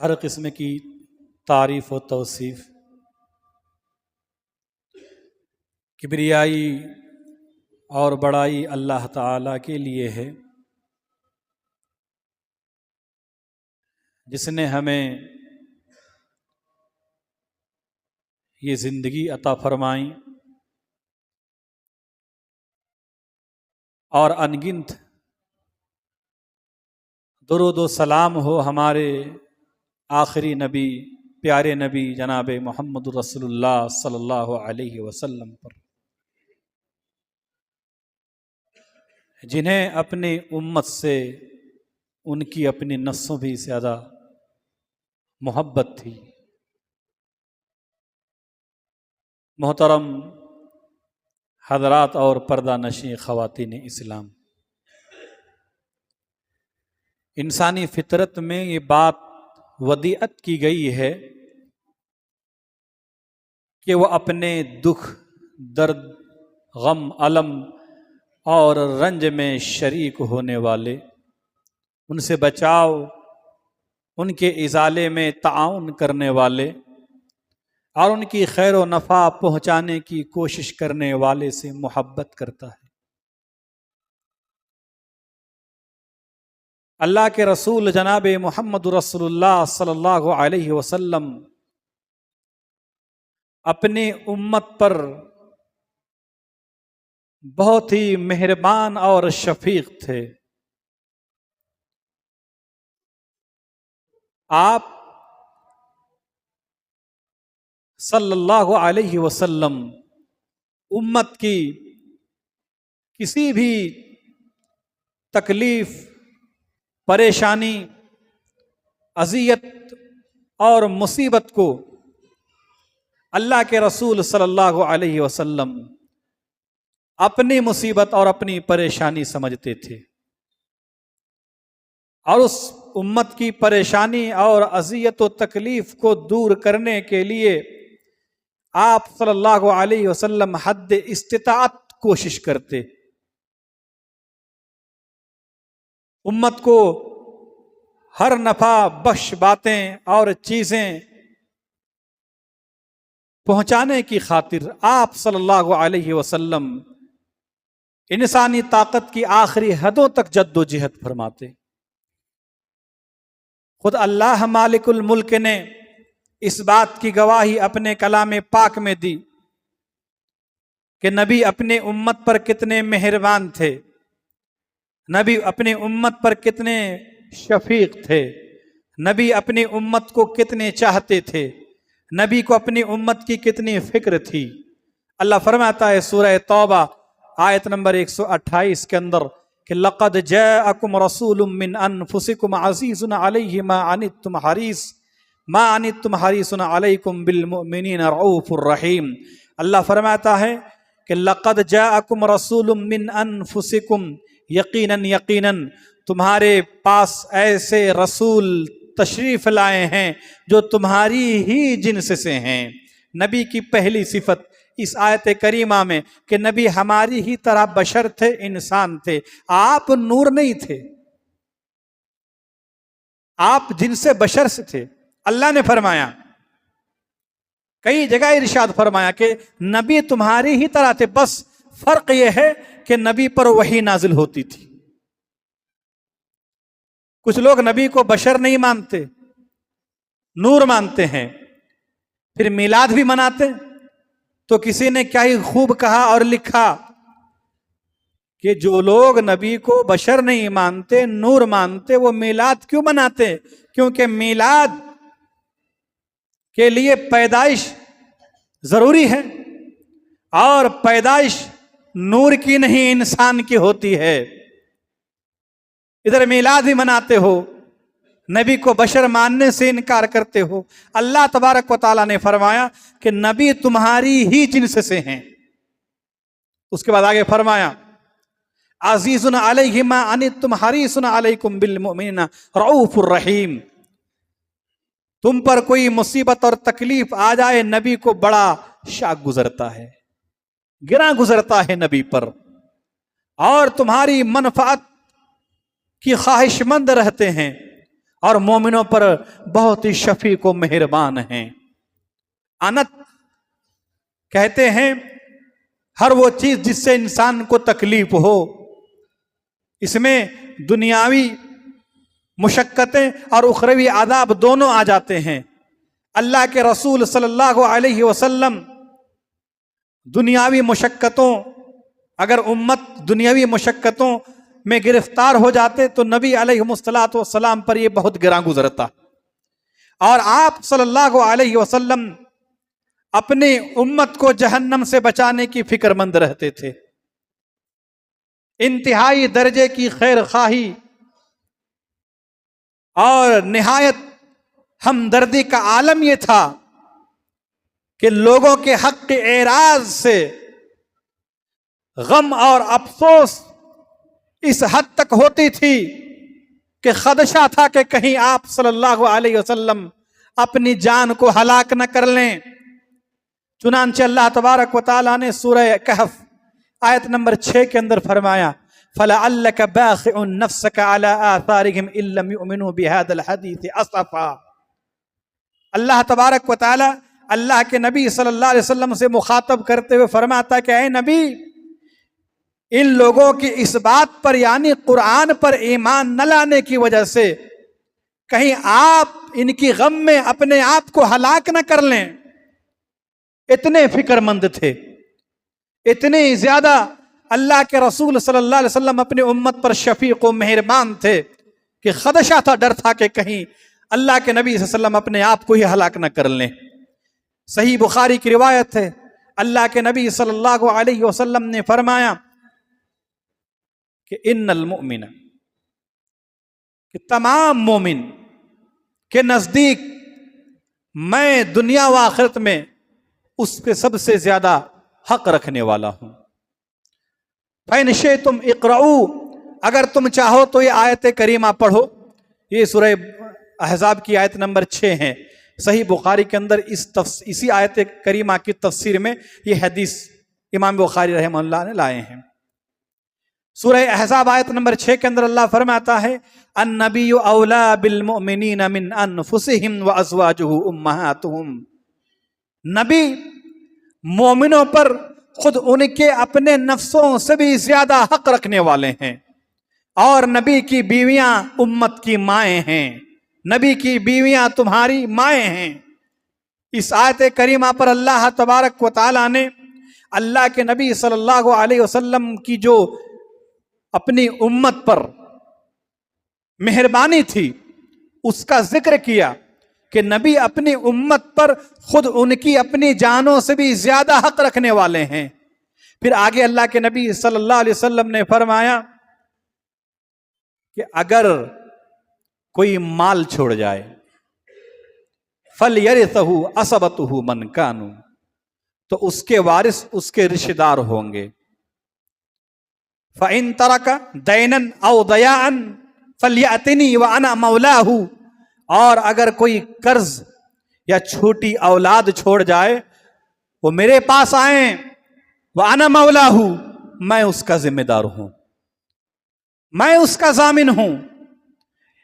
हर किस्म की तारीफ़ व तौसीफ़ किबरियाई और बड़ाई अल्लाह ताला के लिए है जिसने हमें ये ज़िंदगी अता फरमाई और अनगिनत दुरूद व सलाम हो हमारे आखिरी नबी प्यारे नबी जनाब मोहम्मद रसूलुल्लाह सल्लल्लाहु अलैहि वसल्लम पर, जिन्हें अपनी उम्मत से उनकी अपनी नस्सों भी ज़्यादा मोहब्बत थी। मोहतरम हज़रात और पर्दा नशी ख़वातीन इस्लाम, इंसानी फितरत में ये बात वदीअत की गई है कि वह अपने दुख, दर्द, गम, अलम और रंज में शरीक होने वाले, उनसे बचाव, उनके इजाले में ताउन करने वाले और उनकी खैर व नफ़ा पहुँचाने की कोशिश करने वाले से मोहब्बत करता है। अल्लाह के रसूल जनाब मोहम्मद रसूलुल्लाह सल्लल्लाहु अलैहि वसल्लम अपनी उम्मत पर बहुत ही मेहरबान और शफीक थे। आप सल्लल्लाहु अलैहि वसल्लम उम्मत की किसी भी तकलीफ, परेशानी, अजियत और मुसीबत को अल्लाह के रसूल सल्लल्लाहु अलैहि वसल्लम अपनी मुसीबत और अपनी परेशानी समझते थे और उस उम्मत की परेशानी और अजियत व तकलीफ को दूर करने के लिए आप सल्लल्लाहु अलैहि वसल्लम हद इस्तिताअत कोशिश करते, उम्मत को हर नफा बख्श बातें और चीजें पहुंचाने की खातिर आप सल्लल्लाहु अलैहि वसल्लम इंसानी ताकत की आखिरी हदों तक जद्दोजहद फरमाते। खुद अल्लाह मालिकुल मुल्क ने इस बात की गवाही अपने कलाम पाक में दी कि नबी अपने उम्मत पर कितने मेहरबान थे, नबी अपनी उम्मत पर कितने शफीक थे, नबी अपनी उम्मत को कितने चाहते थे, नबी को अपनी उम्मत की कितनी फिक्र थी। अल्लाह फरमाता है सूरह तौबा आयत नंबर 128 के अंदर कि लक़द जाअकुम रसूलुम मिन अनफुसिकुम अज़ीज़ुन अलैहि मा अनित्तुम हरीसुन अलैकुम बिल मुमिनीना रऊफुर रहीम। अल्लाह फरमाता है कि लक़द जाअकुम रसूलुम मिन अनफुसिकुम, यकीनन तुम्हारे पास ऐसे रसूल तशरीफ लाए हैं जो तुम्हारी ही जिन्स से हैं। नबी की पहली सिफत इस आयत करीमा में कि नबी हमारी ही तरह बशर थे, इंसान थे, आप नूर नहीं थे, आप जिनसे बशर से थे। अल्लाह ने फरमाया, कई जगह इरशाद फरमाया कि नबी तुम्हारी ही तरह थे, बस फर्क यह है कि नबी पर वही नाजिल होती थी। कुछ लोग नबी को बशर नहीं मानते, नूर मानते हैं, फिर मिलाद भी मनाते। तो किसी ने क्या ही खूब कहा और लिखा कि जो लोग नबी को बशर नहीं मानते, नूर मानते, वो मिलाद क्यों मनाते? क्योंकि मिलाद के लिए पैदाइश जरूरी है और पैदाइश नूर की नहीं इंसान की होती है। इधर मिलाद ही मनाते हो, नबी को बशर मानने से इनकार करते हो। अल्लाह तबारक व तआला ने फरमाया कि नबी तुम्हारी ही जिन्स से हैं। उसके बाद आगे फरमाया अज़ीज़ुन अलैहि मा अनित्तुम हरीसुन अलैकुम बिल मुमिनीना रऊफुर रहीम। तुम पर कोई मुसीबत और तकलीफ आ जाए, नबी को बड़ा शाक गुजरता है, गिरा गुजरता है नबी पर, और तुम्हारी मनफात की ख्वाहिशमंद रहते हैं और मोमिनों पर बहुत ही शफीक व मेहरबान हैं। अनत कहते हैं हर वो चीज जिससे इंसान को तकलीफ हो। इसमें दुनियावी मुशक्कतें और उखरवी आदाब दोनों आ जाते हैं। अल्लाह के रसूल सल्लल्लाहु अलैहि वसल्लम दुनियावी मुशक्कतों, अगर उम्मत दुनियावी मुशक्कतों में गिरफ्तार हो जाते तो नबी अलैहिस्सलातु वस्सलाम पर यह बहुत गिरा गुजरता। और आप सल्लल्लाहु अलैहि वसल्लम अपनी उम्मत को जहन्नम से बचाने की फिक्रमंद रहते थे। इंतहाई दर्जे की खैर खाही और निहायत हमदर्दी का आलम यह था कि लोगों के हक के एराज से गम और अफसोस इस हद तक होती थी कि खदशा था कि कहीं आप सल्लल्लाहु अलैहि वसल्लम अपनी जान को हलाक न कर लें। चुनांचे अल्लाह तबारक व तआला ने सूरह कहफ आयत नंबर 6 के अंदर फरमाया फलअल्लका बाखिउन नफ्सका अला आथारिहिम इल्लम युमिनू बिहादिल हदीस असफा। अल्लाह तबारक व तआला अल्लाह के नबी सल्लल्लाहु अलैहि वसल्लम से मुखातब करते हुए फरमाता कि ऐ नबी, इन लोगों की इस बात पर यानी कुरान पर ईमान न लाने की वजह से कहीं आप इनकी गम में अपने आप को हलाक न कर लें। इतने फिक्रमंद थे, इतने ज्यादा अल्लाह के रसूल सल्लल्लाहु अलैहि वसल्लम अपनी उम्मत पर शफीक व मेहरबान थे कि खदशा था, डर था कि कहीं अल्लाह के नबी सल्लल्लाहु अलैहि वसल्लम अपने आप को ही हलाक न कर लें। सही बुखारी की रिवायत है, अल्लाह के नबी सल्लल्लाहु अलैहि वसल्लम ने फरमाया कि इन्नल मुमिन, कि तमाम मोमिन के नजदीक मैं दुनिया व आखिरत में उस पे सबसे ज्यादा हक रखने वाला हूं। फैन शे तुम इक़राऊ, अगर तुम चाहो तो ये आयत करीमा पढ़ो। ये सूरह अहज़ाब की आयत नंबर 6 है। सही बुखारी के अंदर इसी आयत करीमा की तफसीर में ये हदीस इमाम बुखारी रहमतुल्लाह ने लाए हैं। सूरह अहज़ाब आयत नंबर 6 के अंदर अल्लाह फरमाता है, अन्नबिय्यु औला बिल मुमिनीना मिन अनफुसिहिम व अज़वाजुहु उम्महातुहुम। नबी मोमिनों पर खुद उनके अपने नफ्सों से भी ज्यादा हक रखने वाले हैं, और नबी की बीवियां उम्मत की माएँ हैं। नबी की बीवियां तुम्हारी माएँ हैं। इस आयत करीमा पर अल्लाह तबारक व तआला ने अल्लाह के नबी सल्लल्लाहु अलैहि वसल्लम की जो अपनी उम्मत पर मेहरबानी थी उसका जिक्र किया कि नबी अपनी उम्मत पर खुद उनकी अपनी जानों से भी ज्यादा हक रखने वाले हैं। फिर आगे अल्लाह के नबी सल्लल्लाहु अलैहि वसल्लम ने फरमाया कि अगर कोई माल छोड़ जाए, फल यरिसहु असबतहु मन कानू, तो उसके वारिस उसके रिश्तेदार होंगे। फ़इन तरका दैनन औ दयाअन फलयअतिनी व अना मौलाहू, और अगर कोई कर्ज या छोटी औलाद छोड़ जाए वो मेरे पास आए, व अना मौलाहू, मैं उसका जिम्मेदार हूं, मैं उसका जामिन हूं।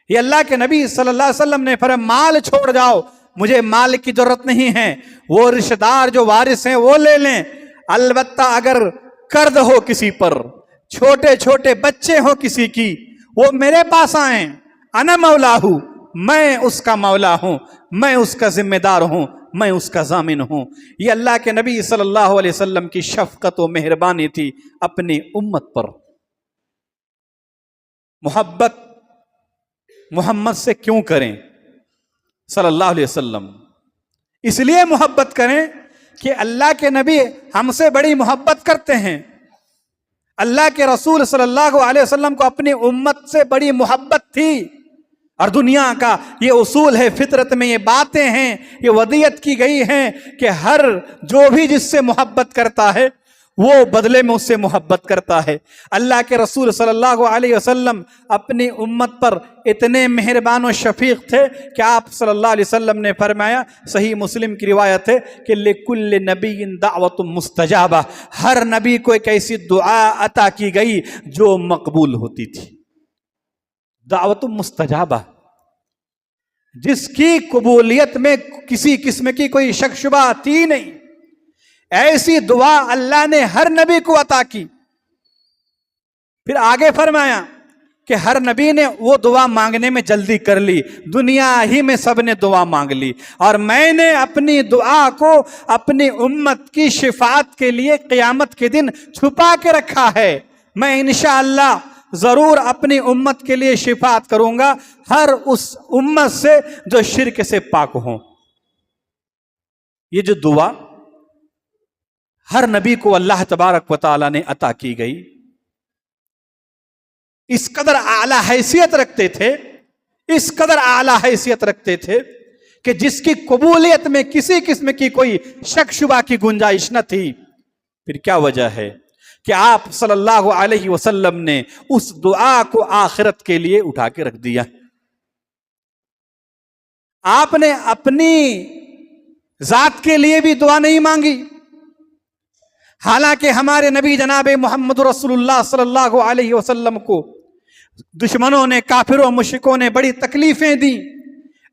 ये अल्लाह के नबी सल्लल्लाहु अलैहि वसल्लम ने फरमाया माल छोड़ जाओ, मुझे माल की जरूरत नहीं है, वो रिश्तेदार जो वारिस हैं वो ले लें। अलबत्ता अगर कर्ज हो किसी पर, छोटे छोटे बच्चे हो किसी की, वो मेरे पास आए, अना मौलाहू, मैं उसका मौला हूं, मैं उसका जिम्मेदार हूं, मैं उसका जामिन हूं। ये अल्लाह के नबी सल्लल्लाहु अलैहि वसल्लम की शफकत और मेहरबानी थी अपनी उम्मत पर। मोहब्बत मोहम्मद से क्यों करें सल्लल्लाहु अलैहि वसल्लम? इसलिए मोहब्बत करें कि अल्लाह के नबी हमसे बड़ी मोहब्बत करते हैं। अल्लाह के रसूल सल्लल्लाहु अलैहि वसल्लम को अपनी उम्मत से बड़ी मोहब्बत थी, और दुनिया का ये उसूल है, फितरत में ये बातें हैं, ये वदियत की गई हैं कि हर जो भी जिससे मोहब्बत करता है वो बदले में उससे मोहब्बत करता है। अल्लाह के रसूल सल्लल्लाहु अलैहि वसल्लम अपनी उम्मत पर इतने मेहरबान और शफीक थे कि आप सल्लल्लाहु अलैहि वसल्लम ने फरमाया, सही मुस्लिम की रिवायत है कि लिकुल्लि नबिय्यिन दावतुन मुस्तजाबा, हर नबी को एक ऐसी दुआ अता की गई जो मकबूल होती थी। दावतुन मुस्तजाबा, जिसकी कबूलियत में किसी किस्म की कोई शक शुबा थी नहीं, ऐसी दुआ अल्लाह ने हर नबी को अता की। फिर आगे फरमाया कि हर नबी ने वो दुआ मांगने में जल्दी कर ली, दुनिया ही में सबने दुआ मांग ली, और मैंने अपनी दुआ को अपनी उम्मत की शिफात के लिए क़यामत के दिन छुपा के रखा है। मैं इंशाअल्लाह जरूर अपनी उम्मत के लिए शिफात करूंगा, हर उस उम्मत से जो शिर्क से पाक हो। ये जो दुआ हर नबी को अल्लाह तबारक व तआला ने अता की गई, इस कदर आला हैसियत रखते थे, इस कदर आला हैसियत रखते थे कि जिसकी कबूलियत में किसी किस्म की कोई शक शुबा की गुंजाइश न थी। फिर क्या वजह है कि आप सल्लल्लाहु अलैहि वसल्लम ने उस दुआ को आखिरत के लिए उठा के रख दिया। आपने अपनी जात के लिए भी दुआ नहीं मांगी, हालांकि हमारे नबी जनाब मोहम्मद रसूलुल्लाह सल्लल्लाहु अलैहि वसल्लम को दुश्मनों ने, काफिरों, मुश्रिकों ने बड़ी तकलीफें दी,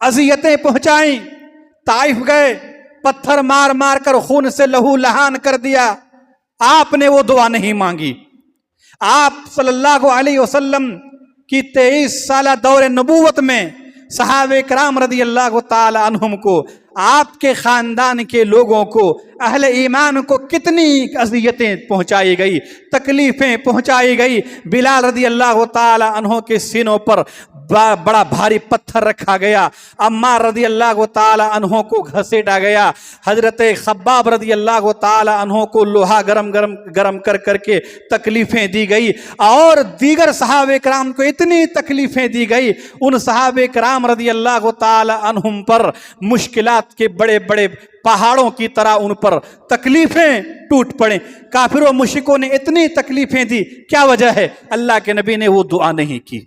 अजियतें पहुंचाई। ताइफ गए, पत्थर मार मार कर खून से लहू लहान कर दिया, आपने वो दुआ नहीं मांगी। आप सल्लल्लाहु अलैहि वसल्लम की 23 साल दौरे नबूवत में सहाबे कराम रदी अल्लाह ताला अन्हुम को आपके खानदान के लोगों को, अहले ईमान को कितनी अज़ियतें पहुंचाई गई, तकलीफ़ें पहुंचाई गई। बिलाल रज़ी अल्लाह ताला अन्हो के सीनों पर बड़ा भारी पत्थर रखा गया। अम्मार रज़ी अल्लाह ताला अन्हो को घसीटा गया। हजरत खब्बाब रज़ी अल्लाह ताला अन्हो को लोहा गरम कर करके तकलीफ़ें दी गई। और दीगर सहाबे कराम को इतनी तकलीफ़ें दी गई, उन सहाबे कराम रज़ी अल्लाह ताला अन्हुम पर मुश्किलात के बड़े बड़े पहाड़ों की तरह उन पर तकलीफ़ें टूट पड़े। काफिरों मुश्रिकों ने इतनी तकलीफ़ें दी, क्या वजह है? अल्लाह के नबी ने वो दुआ नहीं की,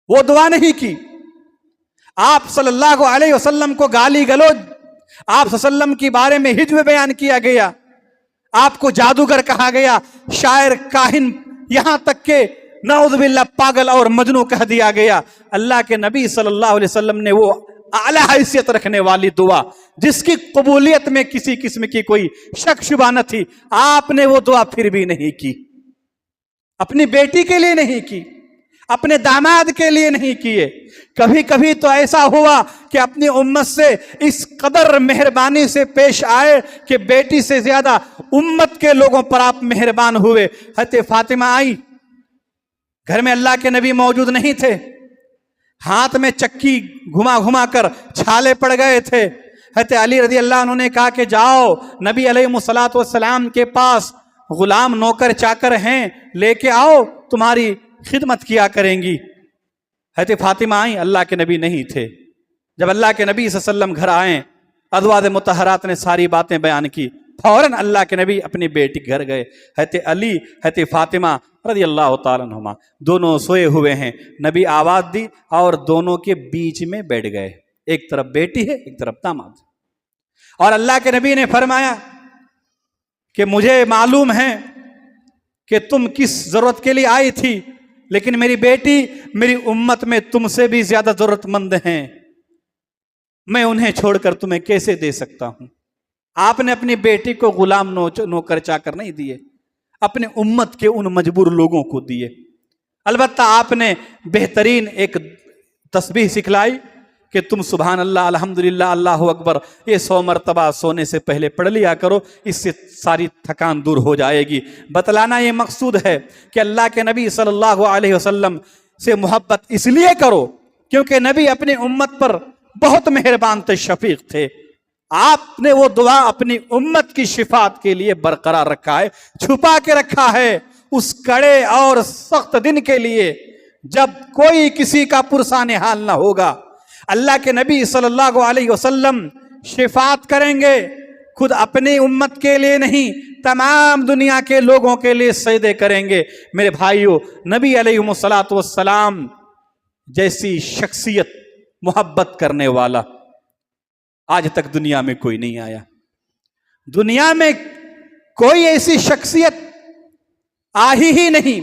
वो दुआ नहीं की। आप सल्लल्लाहु अलैहि वसल्लम को गाली गलौज, आप सल्लम के बारे में हिज्व बयान किया गया, आपको जादूगर कहा गया, शायर, काहिन, यहां तक के नऊज़ुबिल्लाह पागल और मजनू कह दिया गया। अल्लाह के नबी सल्लल्लाहु अलैहि वसल्लम ने वो आला हैसियत रखने वाली दुआ, जिसकी कबूलियत में किसी किस्म की कोई शक शुबा न थी, आपने वो दुआ फिर भी नहीं की। अपनी बेटी के लिए नहीं की, अपने दामाद के लिए नहीं किए। कभी कभी तो ऐसा हुआ कि अपनी उम्मत से इस कदर मेहरबानी से पेश आए कि बेटी से ज्यादा उम्मत के लोगों पर आप मेहरबान हुए। हज़रत फातिमा आई, घर में अल्लाह के नबी मौजूद नहीं थे, हाथ में चक्की घुमा घुमा कर छाले पड़ गए थे। हज़रत अली रज़ी अल्लाह अन्हु ने कहा कि जाओ नबी अलैहिस्सलातु वस्सलाम के पास गुलाम नौकर चाकर हैं, लेके आओ, तुम्हारी खिदमत किया करेंगी। हज़रत फातिमा आई, अल्लाह के नबी नहीं थे। जब अल्लाह के नबी सल्लल्लाहु अलैहि वसल्लम घर आए, अज़वाज मुतहरात ने सारी बातें बयान की, फौरन अल्लाह के नबी अपनी बेटी घर गए। हज़रत अली, हज़रत फातिमा रज़ी अल्लाह तआला अन्हुमा दोनों सोए हुए हैं। नबी आवाज़ दी और दोनों के बीच में बैठ गए। एक तरफ बेटी है, एक तरफ दामाद। और अल्लाह के नबी ने फरमाया कि मुझे मालूम है कि तुम किस जरूरत के लिए आई थी, लेकिन मेरी बेटी मेरी उम्मत में तुमसे भी ज्यादा जरूरतमंद हैं, मैं उन्हें छोड़कर तुम्हें कैसे दे सकता हूं। आपने अपनी बेटी को गुलाम नौकर चाकर नहीं दिए, अपने उम्मत के उन मजबूर लोगों को दिए। अलबत्ता आपने बेहतरीन एक तस्बीह सिखलाई कि तुम सुभान अल्लाह, अल्हम्दुलिल्लाह, अल्लाहु अकबर, ये 100 मरतबा सोने से पहले पढ़ लिया करो, इससे सारी थकान दूर हो जाएगी। बतलाना ये मकसूद है कि अल्लाह के नबी सल्लल्लाहु अलैहि वसल्लम से मोहब्बत इसलिए करो क्योंकि नबी अपनी उम्मत पर बहुत मेहरबान थे, शफीक थे। आपने वो दुआ अपनी उम्मत की शिफात के लिए बरकरार रखा है, छुपा के रखा है उस कड़े और सख्त दिन के लिए जब कोई किसी का पुरसाने हाल ना होगा। अल्लाह के नबी सल्लल्लाहु अलैहि वसल्लम शिफात करेंगे, खुद अपनी उम्मत के लिए नहीं, तमाम दुनिया के लोगों के लिए सजदे करेंगे। मेरे भाइयों, नबी अलैहिस्सलातु वस्सलाम जैसी शख्सियत, मोहब्बत करने वाला आज तक दुनिया में कोई नहीं आया। दुनिया में कोई ऐसी शख्सियत आई ही नहीं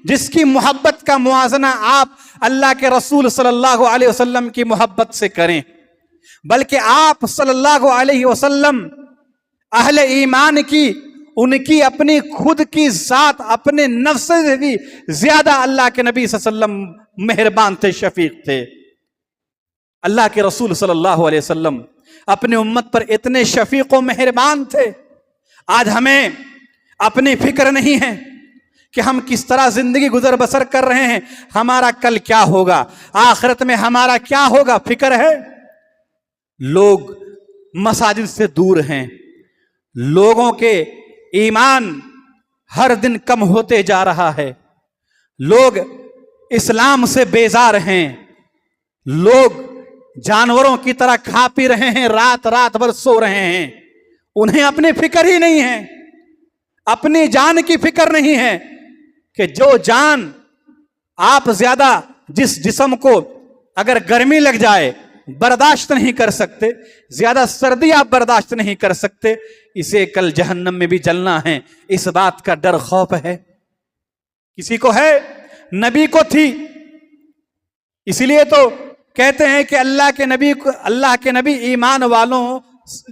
जिसकी मोहब्बत का मुआजना आप अल्लाह के रसूल सल्लल्लाहु अलैहि वसल्लम की मोहब्बत से करें, बल्कि आप सल्लल्लाहु अलैहि वसल्लम अहले ईमान की, उनकी अपनी खुद की जात, अपने नफ्स से भी ज्यादा अल्लाह के नबी सल्लल्लाहु अलैहि वसल्लम मेहरबान थे, शफीक थे। अल्लाह के रसूल सल्लल्लाहु अलैहि वसल्लम अपने उम्मत पर इतने शफीक और मेहरबान थे। आज हमें अपनी फिक्र नहीं है कि हम किस तरह जिंदगी गुजर बसर कर रहे हैं, हमारा कल क्या होगा, आखिरत में हमारा क्या होगा, फिक्र है। लोग मसाजिद से दूर हैं, लोगों के ईमान हर दिन कम होते जा रहा है, लोग इस्लाम से बेजार हैं, लोग जानवरों की तरह खा पी रहे हैं, रात रात भर सो रहे हैं, उन्हें अपनी फिक्र ही नहीं है, अपनी जान की फिक्र नहीं है कि जो जान आप ज्यादा, जिस जिस्म को अगर गर्मी लग जाए बर्दाश्त नहीं कर सकते, ज्यादा सर्दी आप बर्दाश्त नहीं कर सकते, इसे कल जहन्नम में भी जलना है, इस बात का डर खौफ है। किसी को है, नबी को थी। इसलिए तो कहते हैं कि अल्लाह के नबी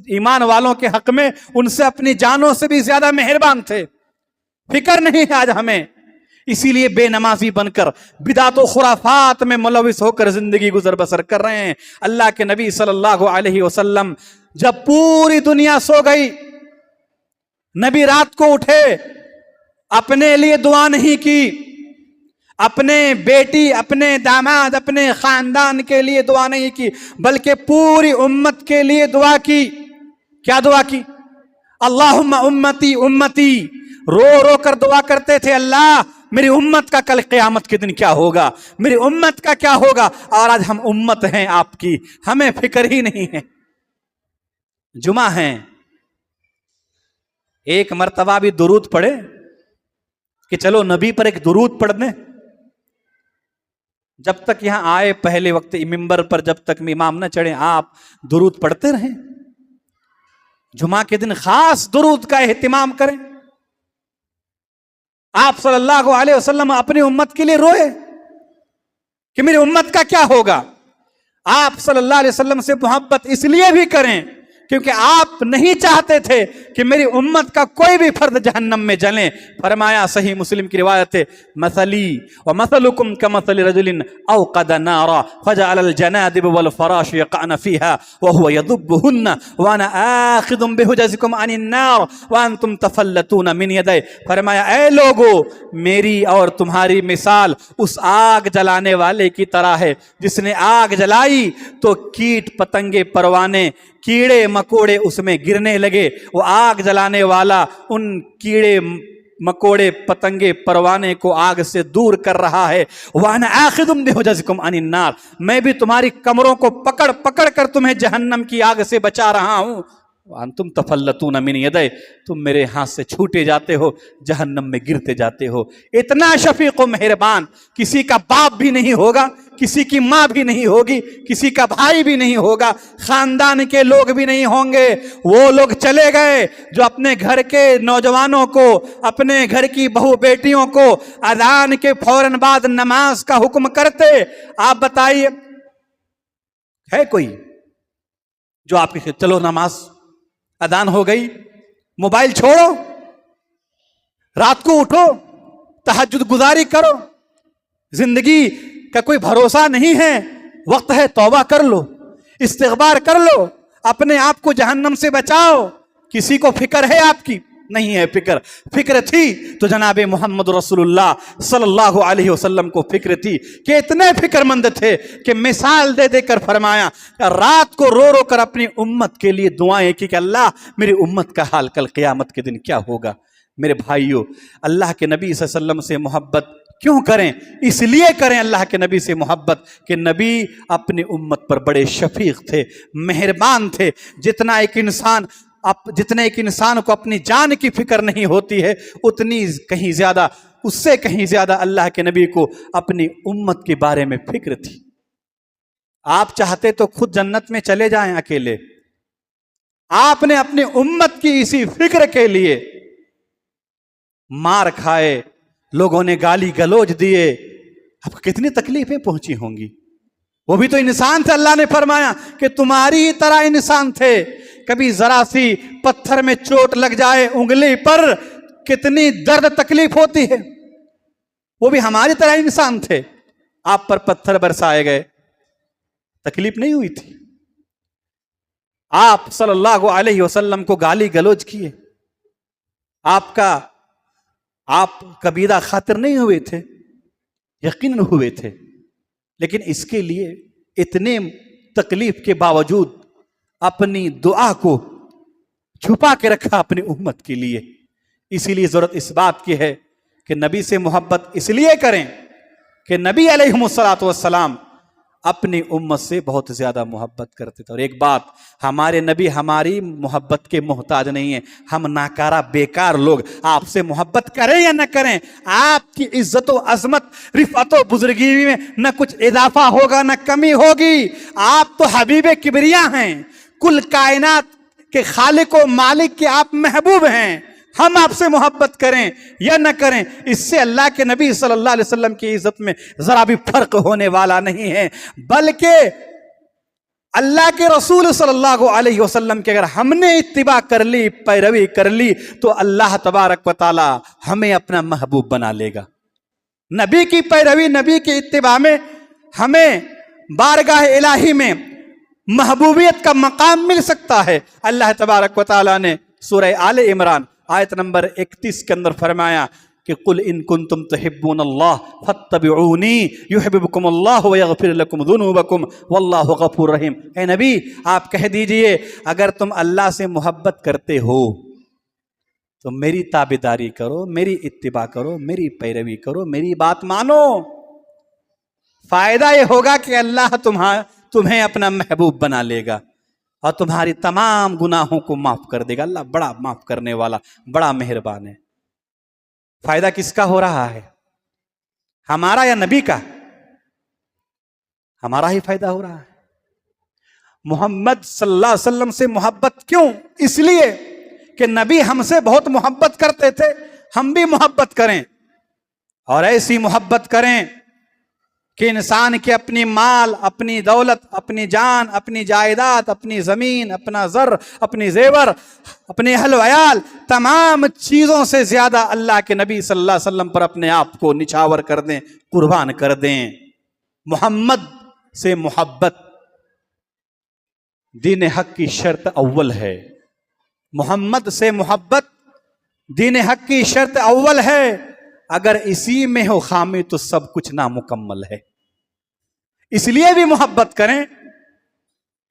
ईमान वालों के हक में उनसे अपनी जानों से भी ज्यादा मेहरबान थे। फिक्र नहीं है आज हमें, इसीलिए बेनमाजी बनकर बिदात व खुराफात में मुलविस होकर जिंदगी गुजर बसर कर रहे हैं। अल्लाह के नबी सल्लल्लाहु अलैहि वसल्लम जब पूरी दुनिया सो गई, नबी रात को उठे, अपने लिए दुआ नहीं की, अपने बेटी, अपने दामाद, अपने खानदान के लिए दुआ नहीं की, बल्कि पूरी उम्मत के लिए दुआ की। क्या दुआ की? अल्लाहुम्मा उम्मती उम्मती। रो रो कर दुआ करते थे, अल्लाह मेरी उम्मत का कल क़यामत के दिन क्या होगा, मेरी उम्मत का क्या होगा। और आज हम उम्मत हैं आपकी, हमें फिक्र ही नहीं है। जुमा है, एक मर्तबा भी दुरूद पढ़े कि चलो नबी पर एक दुरूद पढ़ दें। जब तक यहां आए पहले वक्त मिंबर पर, जब तक इमाम न चढ़े, आप दुरूद पढ़ते रहें। जुमा के दिन खास दुरूद का एहतिमाम करें। आप सल्लल्लाहु अलैहि वसल्लम अपनी उम्मत के लिए रोए कि मेरी उम्मत का क्या होगा। आप सल्लल्लाहु अलैहि वसल्लम से मोहब्बत इसलिए भी करें क्योंकि आप नहीं चाहते थे कि मेरी उम्मत का कोई भी फर्द जहन्नम में जले। फरमाया, सही मुस्लिम की रिवायत है, मसली व मसलुकुम कमसलि रजुलिन औक़द नारा फजअल जनादिब वल फराश यक़अन फ़ीहा व हुवा यदुब्बुहुन्ना व अना आख़िज़ुम बिहुजज़िकुम अनिन नार व अंतुम तफ़ल्लतून मिन यदै। फरमाया, ऐ लोगो, मेरी और तुम्हारी मिसाल उस आग जलाने वाले की तरह है जिसने आग जलाई तो कीट पतंगे परवाने कीड़े मकोड़े उसमें गिरने लगे। वो आग जलाने वाला उन कीड़े मकोड़े पतंगे परवाने को आग से दूर कर रहा है। वाना आखिदुम बिहुजज़िकुम अनिन नार, मैं भी तुम्हारी कमरों को पकड़ पकड़ कर तुम्हें जहन्नम की आग से बचा रहा हूं। तुम तफल्लतून मिन यदै, तुम मेरे हाथ से छूटे जाते हो, जहन्नम में गिरते जाते हो। इतना शफीक व मेहरबान किसी का बाप भी नहीं होगा, किसी की माँ भी नहीं होगी, किसी का भाई भी नहीं होगा, खानदान के लोग भी नहीं होंगे। वो लोग चले गए जो अपने घर के नौजवानों को, अपने घर की बहू बेटियों को अजान के फौरन बाद नमाज का हुक्म करते। आप बताइए, है कोई जो आपके चलो नमाज अदान हो गई, मोबाइल छोड़ो, रात को उठो, तहज्जुद गुजारी करो। जिंदगी का कोई भरोसा नहीं है, वक्त है तौबा कर लो, इस्तिग़फार कर लो, अपने आप को जहन्नम से बचाओ। किसी को फिक्र है आपकी? नहीं है फिक्र। फिक्र थी तो जनाबे मोहम्मद रसूलुल्लाह सल्लल्लाहु अलैहि वसल्लम को फिक्र थी कि इतने फिक्रमंद थे कि मिसाल दे देकर फरमाया, रात को रो रो कर अपनी उम्मत के लिए दुआएं की कि अल्लाह मेरी उम्मत का हाल कल क़यामत के दिन क्या होगा। मेरे भाइयों, अल्लाह के नबी सल्लल्लाहु अलैहि वसल्लम से मोहब्बत क्यों करें? इसलिए करें अल्लाह के नबी से मोहब्बत कि नबी अपनी उम्मत पर बड़े शफीक थे, मेहरबान थे। जितने एक इंसान को अपनी जान की फिक्र नहीं होती है, उतनी कहीं ज्यादा, उससे कहीं ज्यादा अल्लाह के नबी को अपनी उम्मत के बारे में फिक्र थी। आप चाहते तो खुद जन्नत में चले जाएं अकेले, आपने अपनी उम्मत की इसी फिक्र के लिए मार खाए, लोगों ने गाली गलौज दिए, आपको कितनी तकलीफें पहुंची होंगी। वो भी तो इंसान थे। अल्लाह ने फरमाया कि तुम्हारी ही तरह इंसान थे। कभी जरा सी पत्थर में चोट लग जाए उंगली पर, कितनी दर्द तकलीफ होती है। वो भी हमारी तरह इंसान थे। आप पर पत्थर बरसाए गए, तकलीफ नहीं हुई थी? आप सल्लल्लाहु अलैहि वसल्लम को गाली गलौज किए, आप कबीरा खातिर नहीं हुए थे, यकीनन हुए थे, लेकिन इसके लिए इतने तकलीफ के बावजूद अपनी दुआ को छुपा के रखा अपनी उम्मत के लिए। इसीलिए जरूरत इस बात की है कि नबी से मोहब्बत इसलिए करें कि नबी अलैहिस्सलातु वस्सलाम अपनी उम्मत से बहुत ज्यादा मोहब्बत करते थे। और एक बात, हमारे नबी हमारी मोहब्बत के मोहताज नहीं है। हम नाकारा बेकार लोग आपसे मोहब्बत करें या न करें, आपकी इज्जत व अजमत, रिफत व बुजुर्गी में न कुछ इजाफा होगा न कमी होगी। आप तो हबीब किबरिया हैं, कुल कायनात के खालिक व मालिक के आप महबूब हैं। हम आपसे मोहब्बत करें या न करें, इससे अल्लाह के नबी सल्लल्लाहु अलैहि वसल्लम की इज्जत में जरा भी फर्क होने वाला नहीं है। बल्कि अल्लाह के रसूल सल्लल्लाहु अलैहि वसल्लम की अगर हमने इत्तिबा कर ली, पैरवी कर ली, तो अल्लाह तबारक व तआला हमें अपना महबूब बना लेगा। नबी की पैरवी, नबी की इत्तिबा में हमें बारगाह इलाही में महबूबियत का मकाम मिल सकता है। अल्लाह तबारक व तआला ने सूरह आले इमरान आयत नंबर 31 के अंदर फरमाया कि कुल इन कुंतुम तुहिब्बूनल्लाह फत्तबिऊनी युहिब्बुकुमुल्लाह व यगफिर लकुम दुनूबकुम वल्लाहु गफूर रहीम। ए नबी, आप कह दीजिए अगर तुम अल्लाह से मोहब्बत करते हो तो मेरी ताबेदारी करो, मेरी इत्तिबा करो, मेरी पैरवी करो, मेरी बात मानो। फायदा यह होगा कि अल्लाह तुम्हें अपना महबूब बना लेगा और तुम्हारी तमाम गुनाहों को माफ कर देगा। अल्लाह बड़ा माफ करने वाला, बड़ा मेहरबान है। फायदा किसका हो रहा है, हमारा या नबी का? हमारा ही फायदा हो रहा है। मोहम्मद सल्लल्लाहु अलैहि वसल्लम से मोहब्बत क्यों? इसलिए कि नबी हमसे बहुत मोहब्बत करते थे, हम भी मोहब्बत करें और ऐसी मोहब्बत करें कि इंसान के अपनी माल, अपनी दौलत, अपनी जान, अपनी जायदाद, अपनी जमीन, अपना जर, अपनी जेवर, अपने अहल वयाल, तमाम चीजों से ज्यादा अल्लाह के नबी सल्लल्लाहु अलैहि वसल्लम पर अपने आप को निछावर कर दें, कुर्बान कर दें। मोहम्मद से मोहब्बत दीन हक की शर्त अव्वल है। मोहम्मद से मोहब्बत दीन हक की शर्त अव्वल है। अगर इसी में हो खामी तो सब कुछ नामुकम्मल है। इसलिए भी मोहब्बत करें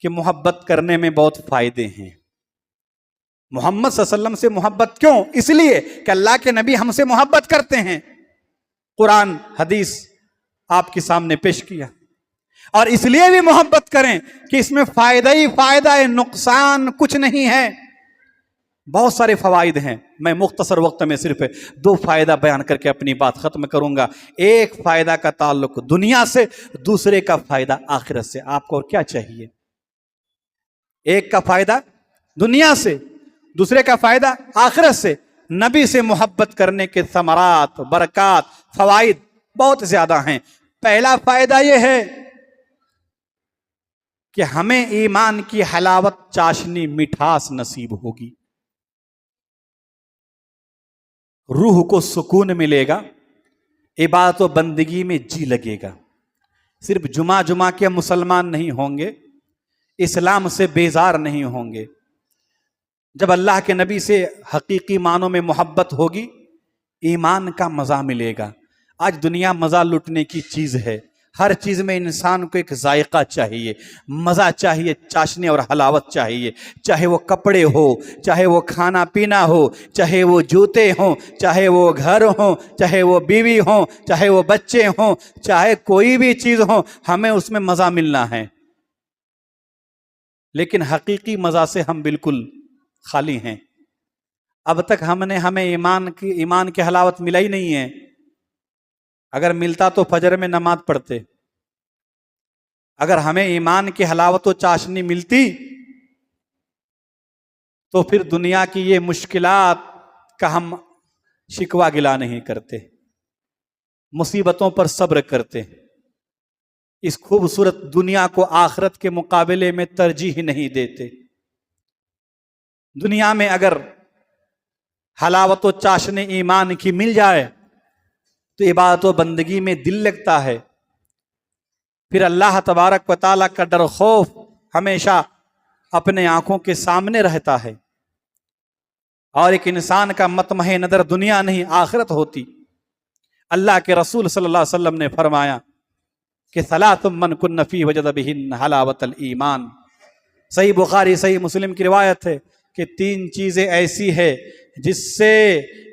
कि मोहब्बत करने में बहुत फायदे हैं। मोहम्मद सल्लल्लाहु अलैहि वसल्लम से मोहब्बत क्यों? इसलिए कि अल्लाह के नबी हमसे मोहब्बत करते हैं। कुरान हदीस आपके सामने पेश किया। और इसलिए भी मोहब्बत करें कि इसमें फायदा ही फायदा है, नुकसान कुछ नहीं है। बहुत सारे फवाइद हैं, मैं मुख्तसर वक्त में सिर्फ 2 फायदा बयान करके अपनी बात खत्म करूंगा। एक फायदा का ताल्लुक दुनिया से, दूसरे का फायदा आखिरत से। आपको और क्या चाहिए? एक का फायदा दुनिया से, दूसरे का फायदा आखिरत से। नबी से मोहब्बत करने के समरात, बरकत, फवाइद बहुत ज्यादा हैं। पहला फायदा यह है कि हमें ईमान की हलावत, चाशनी, मिठास नसीब होगी। रूह को सुकून मिलेगा, इबादत व बंदगी में जी लगेगा। सिर्फ जुमा के मुसलमान नहीं होंगे, इस्लाम से बेजार नहीं होंगे। जब अल्लाह के नबी से हकीकी मानों में मोहब्बत होगी, ईमान का मज़ा मिलेगा। आज दुनिया मज़ा लुटने की चीज़ है। हर चीज़ में इंसान को एक जायका चाहिए, मज़ा चाहिए, चाशनी और हलावत चाहिए। चाहे वो कपड़े हो, चाहे वो खाना पीना हो, चाहे वो जूते हों, चाहे वो घर हो, चाहे वो बीवी हो, चाहे वो बच्चे हों, चाहे कोई भी चीज़ हो, हमें उसमें मज़ा मिलना है। लेकिन हकीकी मज़ा से हम बिल्कुल खाली हैं। अब तक हमें ईमान की हलावत मिला ही नहीं है। अगर मिलता तो फजर में नमाज पढ़ते। अगर हमें ईमान की हलावत व चाशनी मिलती तो फिर दुनिया की ये मुश्किलात का हम शिकवा गिला नहीं करते, मुसीबतों पर सब्र करते, इस खूबसूरत दुनिया को आखिरत के मुकाबले में तरजीह नहीं देते। दुनिया में अगर हलावत व चाशनी ईमान की मिल जाए तो इबादत व बंदगी में दिल लगता है। फिर अल्लाह तबारक व तआला का डर खौफ हमेशा अपने आंखों के सामने रहता है और एक इंसान का मतमहे नजर दुनिया नहीं आखिरत होती। अल्लाह के रसूल सल्लल्लाहु अलैहि वसल्लम ने फरमाया कि सलातुम मन कुन्न फीहि वजद बिहिन हलावतल ईमान। सही बुखारी, सही मुस्लिम की रिवायत है कि 3 चीजें ऐसी है जिससे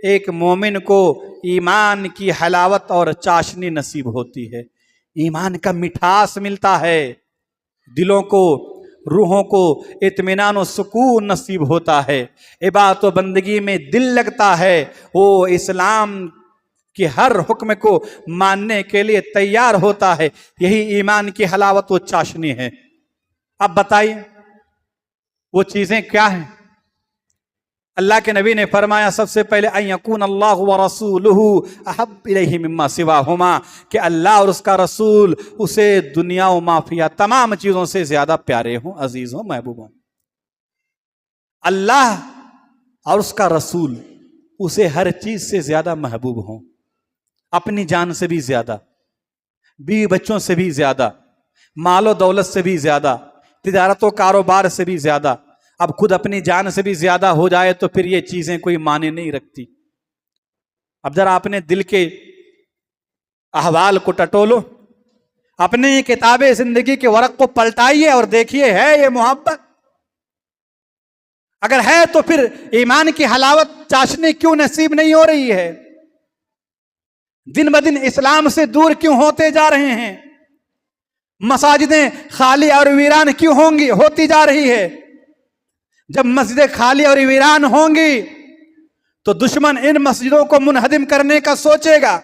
एक मोमिन को ईमान की हलावत और चाशनी नसीब होती है। ईमान का मिठास मिलता है, दिलों को, रूहों को इत्मीनान और सुकून नसीब होता है, इबादत व बंदगी में दिल लगता है, वो इस्लाम के हर हुक्म को मानने के लिए तैयार होता है। यही ईमान की हलावत व चाशनी है। अब बताइए वो चीजें क्या हैं? अल्लाह के नबी ने फरमाया सबसे पहले अयकुन अल्लाह व रसूलुहु अहब इलैहि मिम्मा सिवाहुमा, कि अल्लाह और उसका रसूल उसे दुनिया व माफिया तमाम चीजों से ज्यादा प्यारे हों, अजीज हों, महबूब हों। अल्लाह और उसका रसूल उसे हर चीज से ज्यादा महबूब हों। अपनी जान से भी ज्यादा, बीवी बच्चों से भी ज्यादा, मालो दौलत से भी ज्यादा, तिजारत कारोबार से भी ज्यादा, अब खुद अपनी जान से भी ज्यादा हो जाए तो फिर ये चीजें कोई माने नहीं रखती। अब जरा अपने दिल के अहवाल को टटोलो, अपने किताबे जिंदगी के वर्क को पलटाइए और देखिए है ये मोहब्बत? अगर है तो फिर ईमान की हलावत चाशनी क्यों नसीब नहीं हो रही है? दिन ब दिन इस्लाम से दूर क्यों होते जा रहे हैं? मसाजिदें खाली और वीरान क्यों होती जा रही है? जब मस्जिदें खाली और वीरान होंगी तो दुश्मन इन मस्जिदों को मुनहदिम करने का सोचेगा।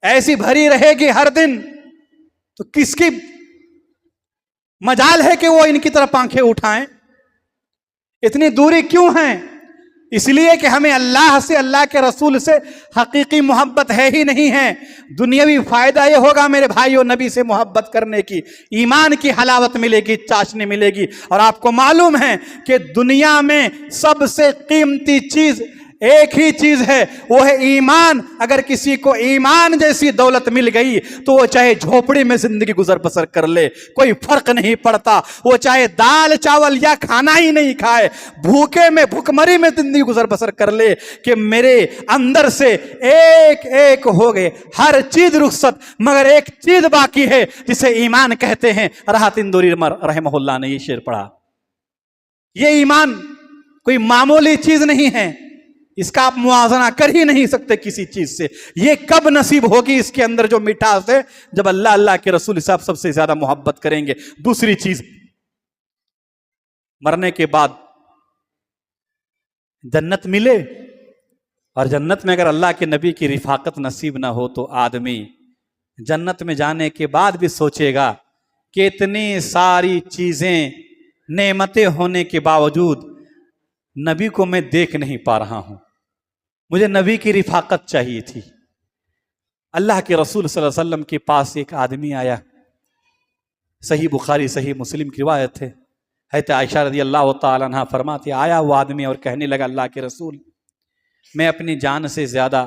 ऐसी भरी रहेगी हर दिन तो किसकी मजाल है कि वो इनकी तरफ आंखें उठाएं? इतनी दूरी क्यों है? इसलिए कि हमें अल्लाह से, अल्लाह के रसूल से हकीकी मोहब्बत है ही नहीं है। दुनियावी फायदा ये होगा मेरे भाइयों नबी से मोहब्बत करने की, ईमान की हलावत मिलेगी, चाशनी मिलेगी। और आपको मालूम है कि दुनिया में सबसे कीमती चीज एक ही चीज है, वो है ईमान। अगर किसी को ईमान जैसी दौलत मिल गई तो वो चाहे झोपड़ी में जिंदगी गुजर बसर कर ले, कोई फर्क नहीं पड़ता। वो चाहे दाल चावल या खाना ही नहीं खाए, भूखे में भुखमरी में जिंदगी गुजर बसर कर ले, कि मेरे अंदर से एक एक हो गए हर चीज रुखसत, मगर एक चीज बाकी है जिसे ईमान कहते हैं। राहत इंदौरी रहमहुल्लाह ने ये शेर पढ़ा। ये ईमान कोई मामूली चीज नहीं है, इसका आप मुआवजा कर ही नहीं सकते किसी चीज से। ये कब नसीब होगी इसके अंदर जो मिठास है? जब अल्लाह, अल्लाह के रसूल साहब सबसे ज्यादा मोहब्बत करेंगे। दूसरी चीज, मरने के बाद जन्नत मिले, और जन्नत में अगर अल्लाह के नबी की रिफाकत नसीब ना हो तो आदमी जन्नत में जाने के बाद भी सोचेगा कि इतनी सारी चीजें, नेमतें होने के बावजूद नबी को मैं देख नहीं पा रहा हूं, मुझे नबी की रिफाकत चाहिए थी। अल्लाह के रसूल सल्लल्लाहु अलैहि वसल्लम के पास एक आदमी आया, सही बुखारी सही मुस्लिम की रिवायत है। हज़रत आयशा रज़ी अल्लाह तआला अन्हा फरमाती, आया वो आदमी और कहने लगा, अल्लाह के रसूल, मैं अपनी जान से ज्यादा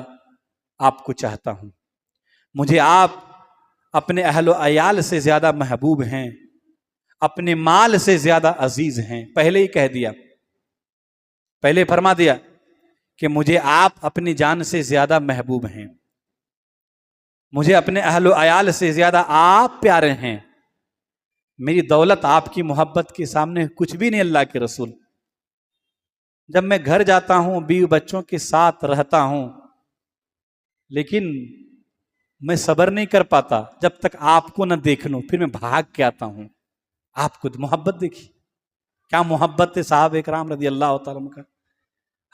आपको चाहता हूं, मुझे आप अपने अहलो अयाल से ज्यादा महबूब हैं, अपने माल से ज्यादा अजीज हैं। पहले ही कह दिया, पहले फरमा दिया कि मुझे आप अपनी जान से ज्यादा महबूब हैं, मुझे अपने अहलो अयाल से ज्यादा आप प्यारे हैं, मेरी दौलत आपकी मोहब्बत के सामने कुछ भी नहीं। अल्लाह के रसूल, जब मैं घर जाता हूं बीवी बच्चों के साथ रहता हूं, लेकिन मैं सब्र नहीं कर पाता जब तक आपको न देख लूं, फिर मैं भाग के आता हूं। आपको मोहब्बत देखी, क्या मोहब्बत है साहब इकराम रज़ी अल्लाह तआला अन्हुम का।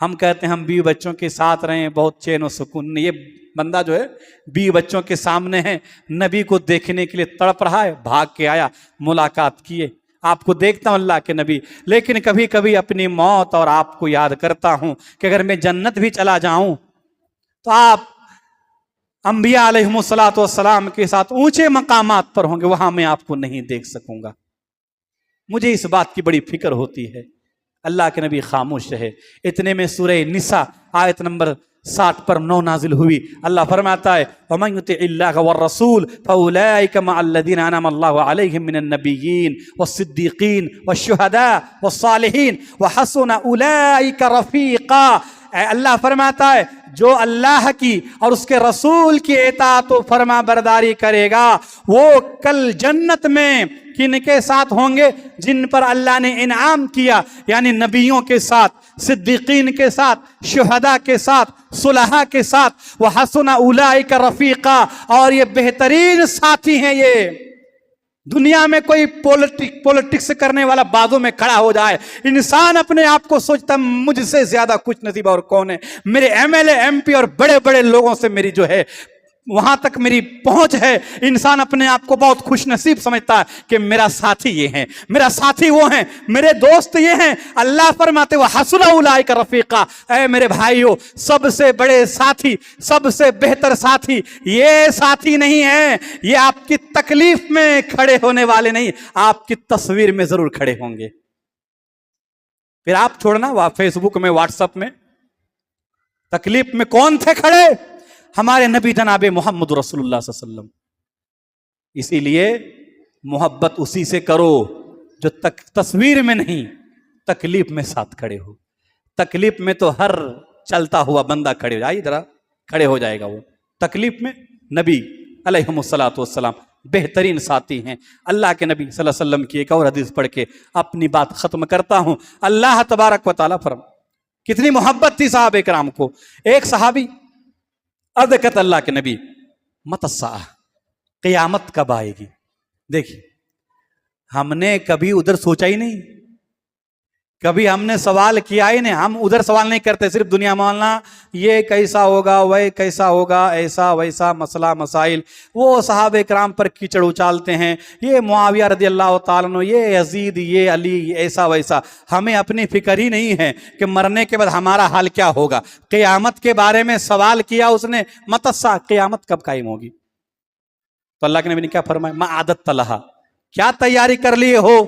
हम कहते हैं हम बीवी बच्चों के साथ रहें, बहुत चैन और सुकून। ये बंदा जो है बीवी बच्चों के सामने है, नबी को देखने के लिए तड़प रहा है, भाग के आया, मुलाकात किए, आपको देखता हूं अल्लाह के नबी, लेकिन कभी कभी अपनी मौत और आपको याद करता हूं कि अगर मैं जन्नत भी चला जाऊं तो आप अंबिया अलैहिमुस्सलातु वस्सलाम के साथ ऊंचे मकामात पर होंगे, वहां मैं आपको नहीं देख सकूंगा। मुझे इस बात की बड़ी फिक्र होती है। अल्लाह के नबी खामोश रहे। इतने में सूरह निसा आयत नंबर 60 पर 9 नाजिल हुई। अल्लाह फरमाता है, वमन युतिइल्लाह व रसूल फउलाइका मअल्लज़ीना अनअम अल्लाहु अलैहिम मिनन नबिय्यीन वस्सिद्दीक़ीन वश्शुहदा वस्सालिहीन व हसुन उलाइका रफ़ीक़ा। अल्लाह फरमाता है, जो अल्लाह की और उसके रसूल की इताअत व फरमा बरदारी करेगा वो कल जन्नत में किनके साथ होंगे? जिन पर अल्लाह ने इनाम किया, यानी नबियों के साथ, सिद्दीकीन के साथ, शुहदा के साथ, सुलहा के साथ, वह हसुना उलाइका रफीका। और ये बेहतरीन साथी हैं। ये दुनिया में कोई पॉलिटिक्स करने वाला बाजू में खड़ा हो जाए, इंसान अपने आप को सोचता मुझसे ज्यादा कुछ नसीब और कौन है। मेरे एमएलए एमपी और बड़े बड़े लोगों से मेरी जो है वहां तक मेरी पहुंच है। इंसान अपने आप को बहुत खुश नसीब समझता है कि मेरा साथी ये हैं, मेरा साथी वो हैं, मेरे दोस्त ये हैं। अल्लाह फरमाते वह हसुना उलाइका रफीका। ऐ मेरे भाइयों, सबसे बड़े साथी, सबसे बेहतर साथी ये साथी नहीं है, ये आपकी तकलीफ में खड़े होने वाले नहीं, आपकी तस्वीर में जरूर खड़े होंगे। फिर आप छोड़ना फेसबुक में, व्हाट्सएप में, तकलीफ में कौन थे खड़े? हमारे नबी जनाब मोहम्मद रसूलुल्लाह सल्लल्लाहु अलैहि वसल्लम। इसीलिए मोहब्बत उसी से करो जो तस्वीर में नहीं, तकलीफ में साथ खड़े हो। तकलीफ में तो हर चलता हुआ बंदा खड़े हो जाइए, जरा खड़े हो जाएगा वो। तकलीफ में नबी अलैहिस्सलातु वस्सलाम बेहतरीन साथी हैं। अल्लाह के नबी सल्लल्लाहु अलैहि वसल्लम की एक और हदीस पढ़ के अपनी बात खत्म करता हूं। अल्लाह तबारक व तआला फरमा, कितनी मोहब्बत थी साहबे किराम को। एक सहाबी अर्ज़ करता अल्लाह के नबी मतस्सा, क़यामत कब आएगी। देखिए, हमने कभी उधर सोचा ही नहीं, कभी हमने सवाल किया ही नहीं। हम उधर सवाल नहीं करते, सिर्फ दुनिया मानना, ये कैसा होगा, वह कैसा होगा, ऐसा वैसा मसला मसाइल। वो सहाबे किराम पर कीचड़ उछालते हैं, ये मुआविया रज़ी अल्लाह ताला अन्हु, ये यजीद, ये अली, ऐसा वैसा। हमें अपनी फिक्र ही नहीं है कि मरने के बाद हमारा हाल क्या होगा। क़यामत के बारे में सवाल किया उसने, मतस्सा, क़यामत कब कायम होगी। तो अल्लाह के नबी ने क्या फरमाया, मा आदत तलहा, क्या तैयारी कर लिए हो,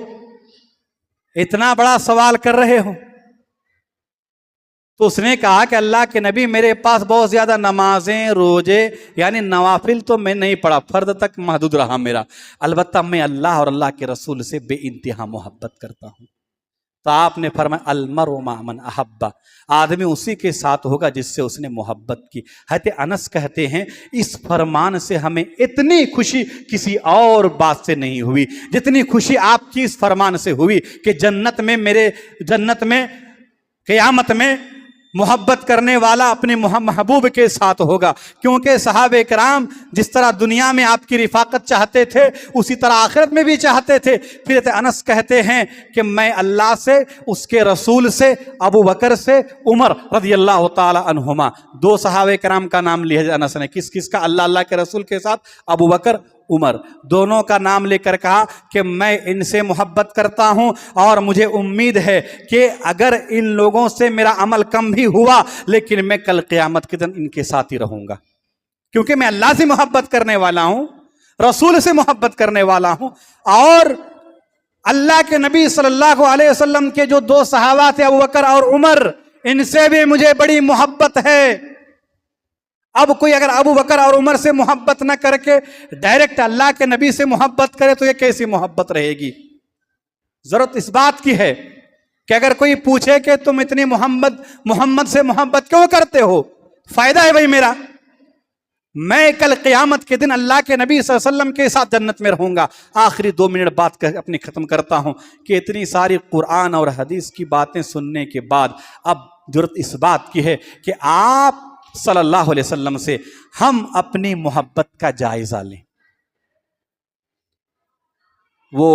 इतना बड़ा सवाल कर रहे हो। तो उसने कहा कि अल्लाह के नबी, मेरे पास बहुत ज्यादा नमाजें, रोजे यानी नवाफिल तो मैं नहीं पढ़ा, फर्द तक महदूद रहा मेरा। अलबत्ता मैं अल्लाह और अल्लाह के रसूल से बेइंतहा मोहब्बत करता हूं। तो आपने फरमाया अलमरु मा मन अहब्बा, आदमी उसी के साथ होगा जिससे उसने मोहब्बत की। हज़रत अनस कहते हैं, इस फरमान से हमें इतनी खुशी किसी और बात से नहीं हुई जितनी खुशी आपकी इस फरमान से हुई कि जन्नत में क़यामत में मोहब्बत करने वाला अपने महबूब के साथ होगा। क्योंकि सहाबे किराम जिस तरह दुनिया में आपकी रिफाकत चाहते थे, उसी तरह आखिरत में भी चाहते थे। फिर अनस कहते हैं कि मैं अल्लाह से, उसके रसूल से, अबू बकर से, उमर रज़ियल्लाहु ताला अन्हुमा, दो सहाबे किराम का नाम लिया अनस ने। किस किस का? अल्लाह अल्लाह के रसूल के साथ अबू बकर, उमर, दोनों का नाम लेकर कहा कि मैं इनसे मोहब्बत करता हूं और मुझे उम्मीद है कि अगर इन लोगों से मेरा अमल कम भी हुआ, लेकिन मैं कल क़यामत के दिन इनके साथ ही रहूंगा। क्योंकि मैं अल्लाह से मोहब्बत करने वाला हूं, रसूल से मोहब्बत करने वाला हूं, और अल्लाह के नबी सल्लल्लाहु अलैहि वसल्लम के जो दो सहाबा थे, अबू बकर और उमर, इनसे भी मुझे बड़ी मोहब्बत है। अब कोई अगर अबू बकर और उमर से मोहब्बत ना करके डायरेक्ट अल्लाह के नबी से मोहब्बत करे तो ये कैसी मोहब्बत रहेगी। जरूरत इस बात की है कि अगर कोई पूछे कि तुम इतनी मोहम्मद से मोहब्बत क्यों करते हो, फायदा है भाई मेरा, मैं कल क़यामत के दिन अल्लाह के नबी सल्लल्लाहु अलैहि वसल्लम के साथ जन्नत में रहूंगा। आखिरी 2 मिनट बात अपनी खत्म करता हूं कि इतनी सारी कुरान और हदीस की बातें सुनने के बाद अब जरूरत इस बात की है कि आप सल्लल्लाहु अलैहि वसल्लम से हम अपनी मोहब्बत का जायजा लें। वो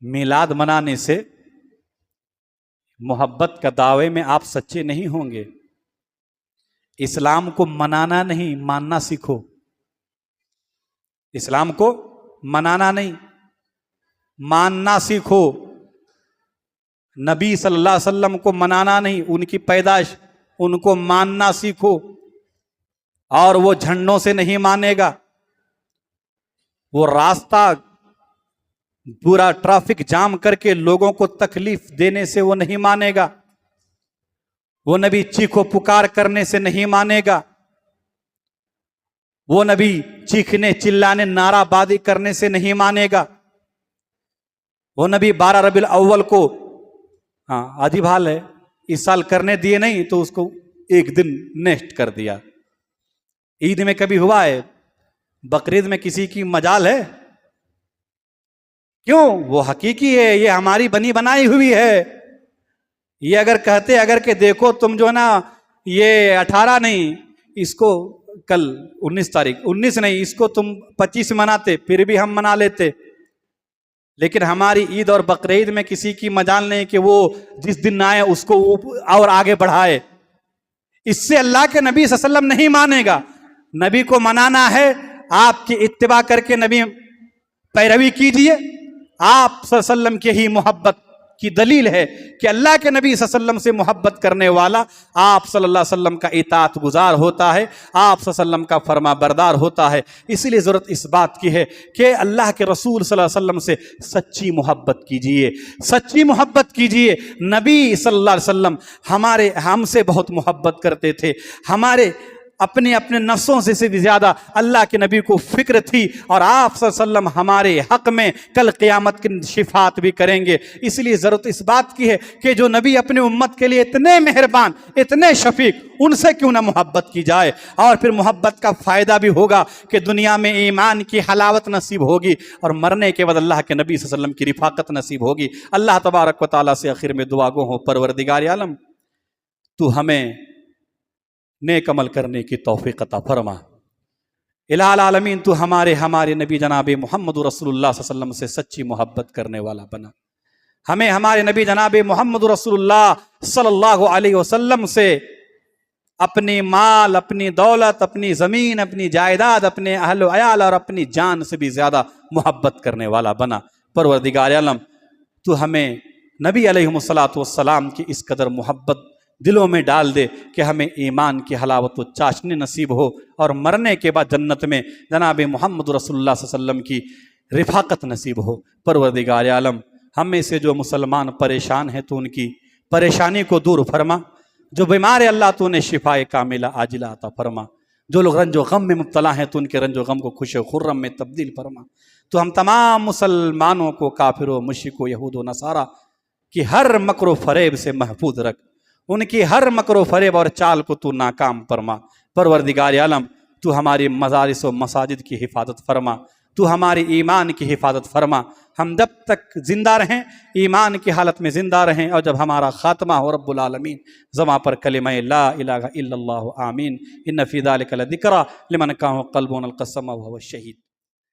मिलाद मनाने से मोहब्बत का दावे में आप सच्चे नहीं होंगे। इस्लाम को मनाना नहीं, मानना सीखो। इस्लाम को मनाना नहीं, मानना सीखो। नबी सल्लल्लाहु अलैहि वसल्लम को मनाना नहीं, उनकी पैदाइश, उनको मानना सीखो। और वो झंडों से नहीं मानेगा, वो रास्ता पूरा ट्रैफिक जाम करके लोगों को तकलीफ देने से वो नहीं मानेगा। वो नबी चीखो पुकार करने से नहीं मानेगा। वो नबी चीखने चिल्लाने नाराबाजी करने से नहीं मानेगा। वो नबी 12 रबीउल अव्वल को, हाँ अजीब हाल है, इस साल करने दिए नहीं तो उसको एक दिन नेक्स्ट कर दिया। ईद में कभी हुआ है? बकरीद में किसी की मजाल है? क्यों? वो हकीकी है, ये हमारी बनी बनाई हुई है। ये अगर कहते अगर के देखो तुम जो ना, ये 18 नहीं, इसको कल 19 तारीख, 19 नहीं, इसको तुम 25 मनाते, फिर भी हम मना लेते। लेकिन हमारी ईद और बकरीद में किसी की मजाल नहीं कि वो जिस दिन आए उसको और आगे बढ़ाए। इससे अल्लाह के नबी सल्लल्लाहु अलैहि वसल्लम नहीं मानेगा। नबी को मनाना है, आपकी इत्तिबा करके नबी पैरवी कीजिए, आप सल्लल्लाहु अलैहि वसल्लम की ही मोहब्बत की दलील है कि अल्लाह के नबी सल्लल्लाहु अलैहि वसल्लम से मोहब्बत करने वाला आप सल्लल्लाहु अलैहि वसल्लम का इताअत गुजार होता है, आप सल्लल्लाहु अलैहि वसल्लम का फरमा बरदार होता है। इसीलिए ज़रूरत इस बात की है कि अल्लाह के रसूल सल्लल्लाहु अलैहि वसल्लम से सच्ची मोहब्बत कीजिए, सच्ची मोहब्बत कीजिए। नबी सल्लल्लाहु अलैहि वसल्लम हमारे हमसे बहुत मोहब्बत करते थे, हमारे अपने अपने नफ्सों से भी ज़्यादा अल्लाह के नबी को फिक्र थी, और आप सल्लल्लाहु अलैहि वसल्लम हमारे हक़ में कल क़यामत की शिफात भी करेंगे। इसलिए ज़रूरत इस बात की है कि जो नबी अपने उम्मत के लिए इतने मेहरबान, इतने शफीक, उनसे क्यों ना मोहब्बत की जाए। और फिर मोहब्बत का फ़ायदा भी होगा कि दुनिया में ईमान की हलावत नसीब होगी, और मरने के बाद अल्लाह के नबी सल्लल्लाहु अलैहि वसल्लम की रिफ़ाक़त नसीब होगी। अल्लाह तबारक व तआला से आखिर में दुआ गो हो, परवरदिगार आलम तू हमें नेक अमल करने की तौफीक अता फरमा। इलाहुल आलमीन तू हमारे नबी जनाब मोहम्मद रसूलुल्लाह सल्लल्लाहु अलैहि वसल्लम से सच्ची मोहब्बत करने वाला बना। हमें हमारे नबी जनाब मोहम्मद रसूलुल्लाह सल्लल्लाहु अलैहि वसल्लम से अपनी माल, अपनी दौलत, अपनी ज़मीन, अपनी जायदाद, अपने अहल अयाल और अपनी जान से भी ज़्यादा मोहब्बत करने वाला बना। परवरदिगार आलम तू हमें नबी अलैहिस्सलातु वस्सलाम की इस कदर मोहब्बत दिलों में डाल दे कि हमें ईमान की हलावत व चाशनी नसीब हो, और मरने के बाद जन्नत में जनाब मोहम्मद रसूलुल्लाह सल्लल्लाहु अलैहि वसल्लम की रिफ़ाक़त नसीब हो। परवरदिगार आलम हम में से जो मुसलमान परेशान हैं तो उनकी परेशानी को दूर फरमा, जो बीमार है अल्लाह तो उन्हें शिफाए कामिला आजिला अता फरमा, जो लोग रंजो गम में मुब्तला हैं तो उनके रंजो गम को खुश खुर्रम में तब्दील फरमा। तो हम तमाम मुसलमानों को काफिरों, मुश्रिकों, यहूद व नसारा की हर मकर फ़रेब से महफूज रख, उनकी हर मकर फ़रेब और चाल को तू नाकाम फरमा। परवरदिगार आलम तू हमारी मजारिस व मसाजिद की हिफाजत फरमा, तू हमारी ईमान की हिफाजत फरमा। हम जब तक ज़िंदा रहें ईमान की हालत में ज़िंदा रहें, और जब हमारा ख़ात्मा हो रब्बुल आलमीन ज़मा पर कलिमा ला इलाहा इल्लल्लाहु आमीन। इन्न फ़ी ज़ालिका लज़िक्रा लिमन कान क़ल्बुहु अलक़सम व हुवा शहीद।